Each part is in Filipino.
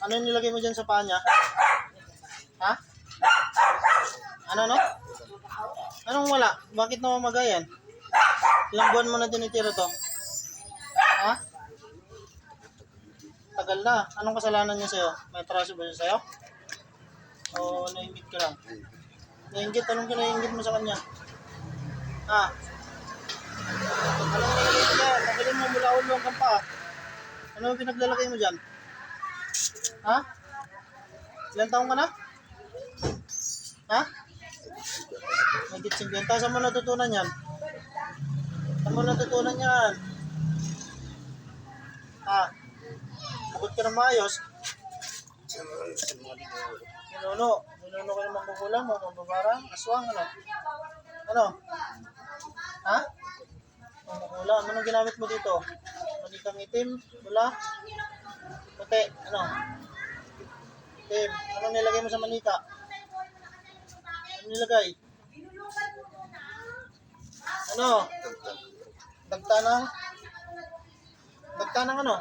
Ano yung nilagay mo dyan sa paa niya? Ha? Ano, no? Anong wala? Bakit namamagayan? Ilang buwan mo na tinitira to? Ha? Tagal na. Anong kasalanan niya sa'yo? May atraso ba siya sa'yo? O nainggit ka lang? Nainggit? Anong kinainggit mo sa kanya? Ha? Anong nilagay mo dyan? Tanggalin mo mula ulo hanggang paa. Ano yung pinaglalagay mo dyan? Ha? Ilan taong ka na? Ha? Nagit 50. Saan mo natutunan yan? Saan mo natutunan yan? Ha? Bukod ka ng maayos? Minuno ka ng mangkukulam o mambabarang? Aswang, ano? Ano? Ha? Mangkukulam. Anong ginamit mo dito? Manikang itim? Wala? Puti? Ano? Itim. Anong nilagay mo sa manika? Ano nilagay? Ano? Dagtanang? Dagtanang ano?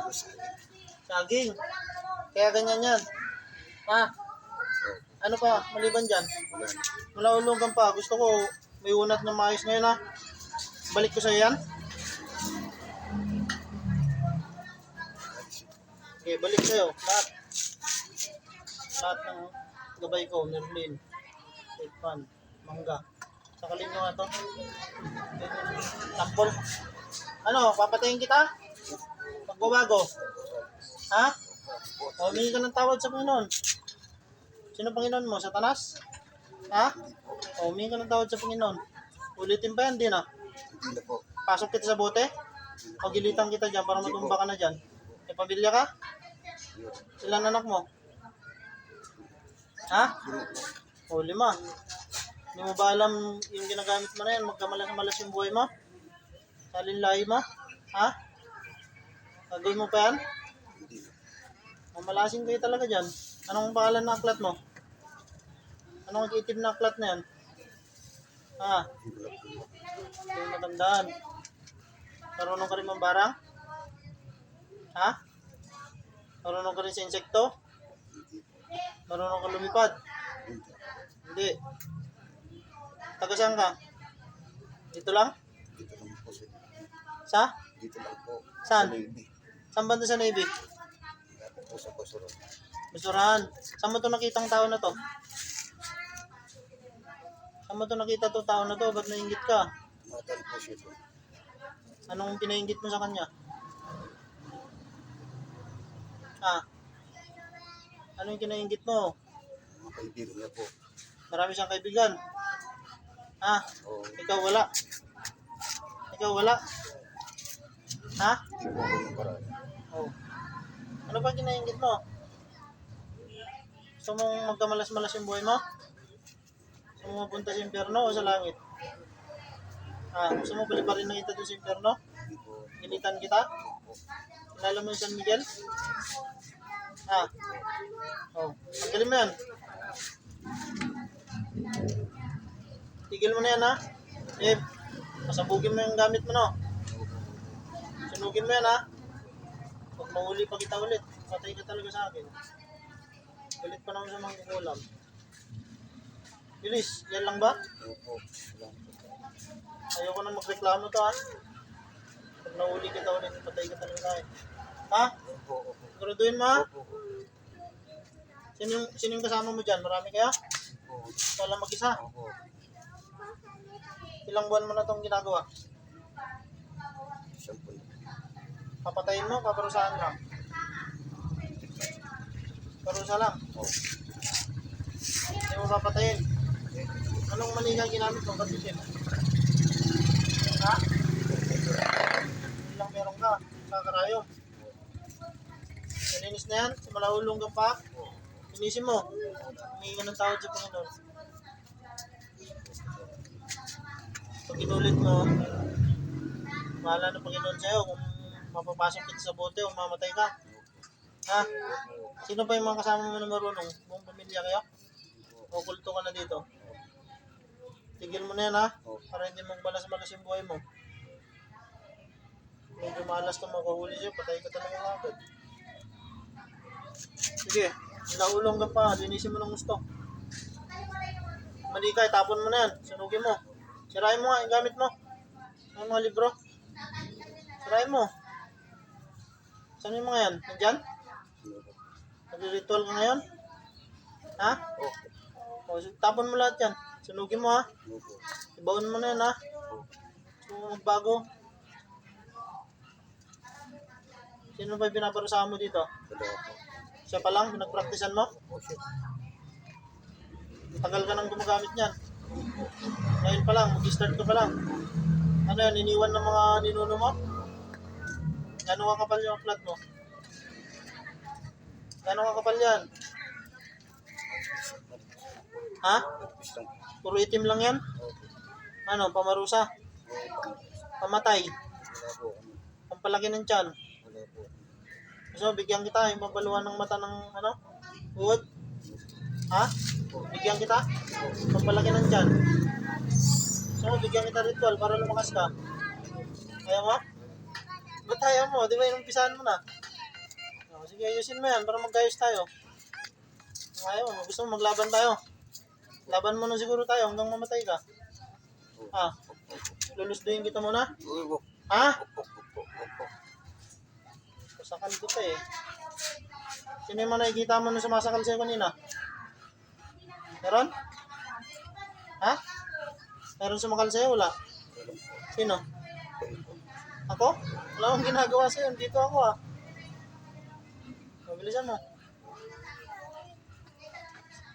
Saging. Kaya ganyan yan. Ha? Ano pa? Maliban dyan? Mula ulo hanggang pa. Gusto ko may unat na maayos ngayon ha. Balik ko sa'yo yan. Okay, balik sa'yo. Lahat. Lahat ng gabay ko. Merlin. Pan. Mangga. Sakalin nyo nga to. Tampol. Ano? Papatayin kita? Pagbabago. Ha? O, humingi ka ng tawad sa Panginoon. Sino Panginoon mo? Satanas? Ha? O, humingi ka ng tawad sa Panginoon. Ulitin pa yan, di na? Hindi na po. Pasok kita sa bote? O, gilitan kita dyan para matumba ka na dyan. May pamilya ka? Ilan anak mo? Ha? O, 5. Hindi mo ba alam yung ginagamit mo na yan? Magkamalas-malas yung buhay mo? Salinlahi mo? Ha? Gagawin mo pa yan? Mamalasin kayo talaga dyan. Anong pangalan na aklat mo? Anong itim na aklat na yan? Ha? Hindi mo matandaan. Marunong ka rin mambarang? Ha? Marunong ka rin sa insekto? Marunong ka lumipad? Hindi. Taga saan ka? Dito lang? Dito lang po sir. Sa? Dito lang po. Saan? Sa Navy. Saan banda sa Navy? Dapat po sa Basura. Basurahan. Saan mo ito nakitang tao na to? Saan mo ito nakita to tao na to? Ba't nainggit ka? Matal po siya po. Anong pinainggit mo sa kanya? Ha? Anong kinainggit mo? Mga kaibigan niya po. Marami siyang kaibigan. Ha? O Ikaw wala. Ikaw wala. Ha? hindi po ako yung karami. Oh. Ano ba kinainggit mo? Gusto mong magkamalas-malas yung buhay mo? Gusto mo mapunta sa impyerno o sa langit? Ha? Gusto mo paliparin na kita doon sa impyerno? Hindi po. Gilitan kita? Kilala mo yung San Miguel? Ha? Oh. Tanggalin mo yan. Tigil mo na yan ha. Eh, pasabugin mo yung gamit mo no. Sunugin mo yan ha. Pag mahuli pa kita ulit, patay ka talaga sa akin. Ulit pa naman sa mga kukulam. Bilis, yan lang ba? Opo. Salamat po. Ayoko na magreklamo to ha. Pag nahuli kita ulit, patay ka talaga sa akin. Ha? Opo. Opo. Siguraduhin mo ha. Opo. Sino yung kasama mo dyan? Marami kaya? Opo. Ikaw lang mag-isa. Opo. Ilang buwan mo na itong ginagawa? Siyempre. Papatayin mo, paparusahan lang. Parusa lang. Opo. Hindi mo papatayin. Anong manika ginamit mo? Katisin? Ha? Ilang meron ka? Sa karayom? Nalinis na yan? Simula ulong ka pa? Linisin mo. Humingi ka ng tawad sa Panginoon. Pag inulit mo, mahala ng Panginoon sa'yo kung mapapasok kita sa bote o mamatay ka. Ha? Sino pa yung mga kasama mo na marunong? Buong pamilya kayo? O kulto ka na dito? Tigil mo na yan ha? Para hindi magbalas-balas yung buhay mo. Medyo malas ka makahuli sa'yo, patay ka talaga agad. Sige, naulong ka pa, linisin mo ng gusto. Mali ka, itapon mo na yan. Sunugin mo. Sirain mo nga yung gamit mo. Ang mga libro. Sirain mo. Saan yung mga yan? Nandyan? Nag-ritual ka ngayon? Ha? O, tapon mo lahat yan. Sunugin mo ha. Ibaon mo na yan ha. So, magbago. Sino ba yung pinaparusahan mo dito? Siya pa lang, pinagpraktisan mo? Tagal ka nang gumagamit niyan. Ngayon pa lang, mag-start ka pa lang. Ano yan, iniwan ng mga ninuno mo? Gano'ng kakapal yung flat mo? Gano'ng kakapal yan? Ha? Puro itim lang yan? Ano, pamarusa? Pamatay? Pampalaki ng tiyan? So, bigyan kita, yung pampaluan ng mata ng ano? Uod? Ha? Bigyan kita? Pampalaki ng tiyan? So, bigyan kita ritual para lumakas ka. Ayaw mo? Ba't ayaw mo? Di ba inumpisahan mo na? O, sige, ayusin mo yan para magkayos tayo. Ayaw mo, gusto mo maglaban tayo? Laban mo na siguro tayo hanggang mamatay ka. Ha? Lulusduin kita muna? Ha? Pasakal kita eh. Sino yung mga nakikita mo na sumasakal sa'yo kanina? Meron? Ha? Meron sumakal sa'yo? Wala? Sino? Ako? Wala akong ginagawa sa'yo. Dito ako ah. Mabilisan mo.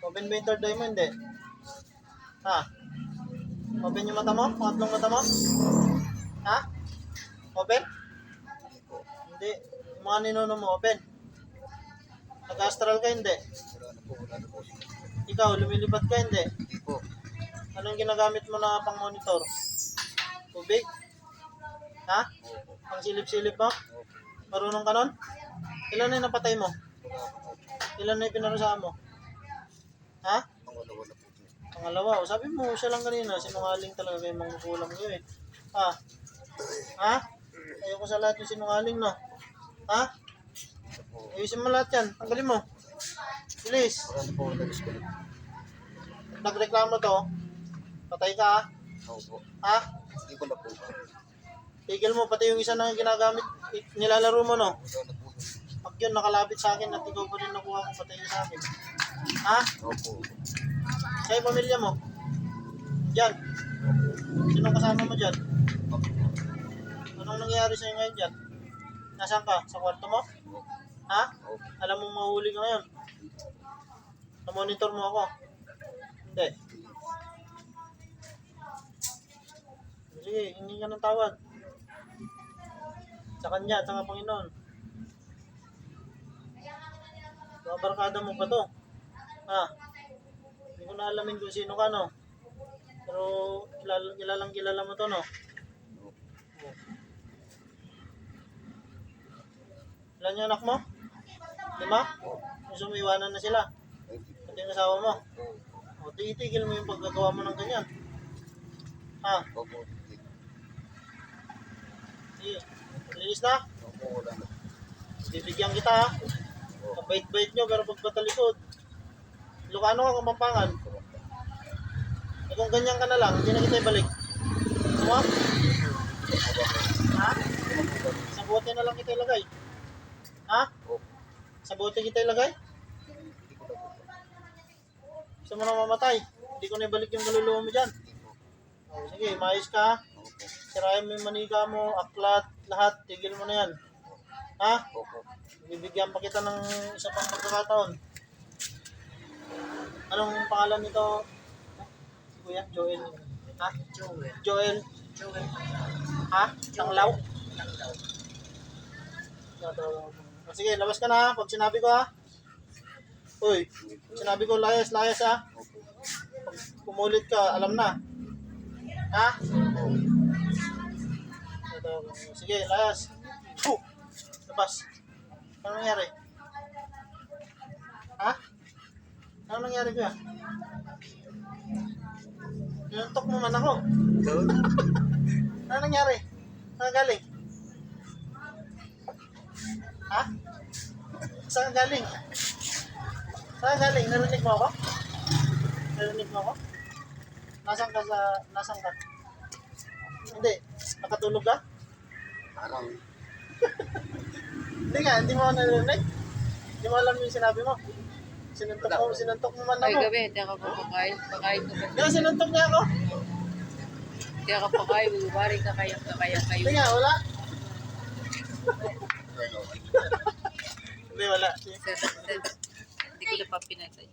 Open ba yung third eye mo? Hindi. Ha? Open yung mata mo? Pangatlong mata mo? Ha? Open? Hindi. Yung mga ninuno mo, open. Nag-astral ka, hindi. Ikaw, lumilipat ka, hindi. Anong ginagamit mo na pang-monitor? Tubig? Ha? Pang silip-silip mo? Marunong ka nun? Ilan na yung napatay mo? Ilan na yung pinarusahan mo? Ha? Pangalawa. O, sabi mo, siya lang kanina. Sinungaling talaga kayo mga magulang nyo eh. Ha? Ha? Ayoko sa lahat yung sinungaling, no? Ha? Ayusin mo lahat yan. Tanggalin mo. Bilis. Nagreklamo to. Patay ka ha? Ha? Tigil mo. Pati yung isa na ginagamit. Nilalaro mo, no? Pag yun nakalapit sa akin at ikaw pa rin nakuha ko, patay sa akin. Ha? Sa yung pamilya mo? Diyan. Sino kasama mo dyan? Anong nangyayari sa'yo ngayon dyan? Nasaan ka? Sa kwarto mo? Ha? Alam mong mahuli ka ngayon? Na-monitor mo ako? Hindi. Sige, hindi ka ng tawad. Sa kanya, sa Panginoon. Mga barkada mo ba to? Ha? Hindi ko na alamin kung sino ka, no? Pero kilalang kilala mo to, no? Ilan yung anak mo? 5? Gusto mo iwanan na sila? Pati yung asawa mo? O, titigil mo yung paggagawa mo ng ganyan. Ha? Sige. Linis na? Bibigyan kita, ha? Ang bait-bait nyo, pero pagpatalikod. Ilocano ka kung Pampangan. E kung ganyan ka na lang, hindi na kita ibalik. Gusto mo? Ha? Sa bote na lang kita ilagay. Ha? Sa bote kita ilagay? Gusto mo na mamatay? Hindi ko na ibalik yung kaluluwa mo dyan. O, sige, maayos ka. Sirayan mo yung manika mo, aklat, lahat. Tigil mo na yan. Ha? Bibigyan pa kita ng isa pang pagkakataon. Anong pangalan nito? Si Kuya? Joel? Ha? Joel? Ha? Tanglaw? O, sige, labas ka na ha. Pag sinabi ko ha. Uy, sinabi ko layas ha. Pag pumulit ka, alam na. Ha? Sige, layas. Labas. Ano nangyari? Ha? Ano nangyari kuya? Ninuntok mo man ako. Ano nangyari? Saan ka galing? Ha? Saan ka galing? Saan galing? Narinig mo ako? Narinig mo ako? Nasaan ka? Hindi. Nakatulog ka? Parang, Hindi nga, hindi mo ako narinig. Hindi mo alam yung sinabi mo. Sinuntok mo man Ay, ako. gabi, hindi ako papakain. Pakain ko ba? Di ba sinuntok niya ako? Hindi ako pakain. Bumari ka kaya kayo. Hindi nga, wala. ano, Hindi, wala. Hindi ko na pa pinatay.